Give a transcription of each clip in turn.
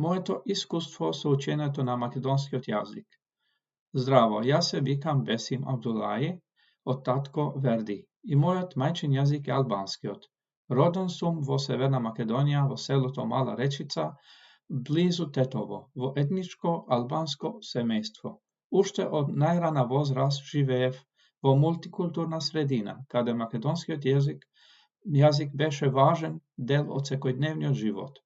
Моето искуство со учењето на македонскиот јазик. Здраво, јас се викам Бесим Абдулаи, од татко Верди, и мојот мајчин јазик е албанскиот. Роден сум во Северна Македонија, во селото Мала Речица, близу Тетово, во етничко албанско семејство. Уште од најрана возраст живеев во мултикултурна средина, каде македонскиот јазик беше важен дел од секојдневниот живот.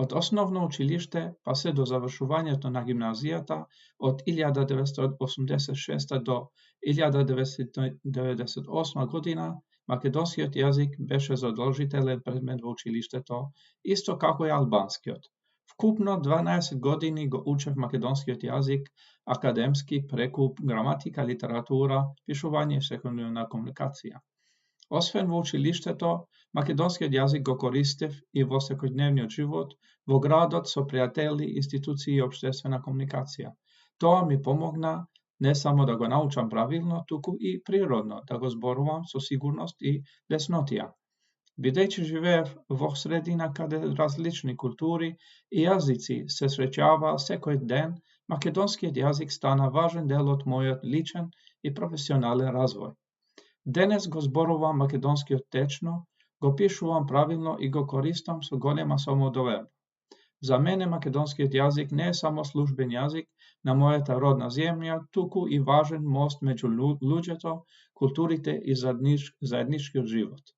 Од основно училиште па се до завршувањето на гимназијата од 1986 до 1998 година, македонскиот јазик беше задолжителен предмет во училиштето, исто како и албанскиот. Вкупно 12 години го учев македонскиот јазик академски преку граматика, литература, пишување и секојдневна комуникација. Освен во училиштето, македонскиот јазик го користев и во секојдневниот живот, во градот со пријатели, институции и општествена комуникација. Тоа ми помогна не само да го научам правилно, туку и природно, да го зборувам со сигурност и леснотија. Бидејќи живеев во средина каде различни култури и јазици се среќаваа секој ден, македонскиот јазик стана важен дел од мојот личен и професионален развој. Денес го зборувам македонскиот течно, го пишувам правилно и го користам со голема самоудоверба. За мене македонскиот јазик не е само службен јазик на мојата родна земја, туку и важен мост меѓу луѓето, културите и заедничкиот живот.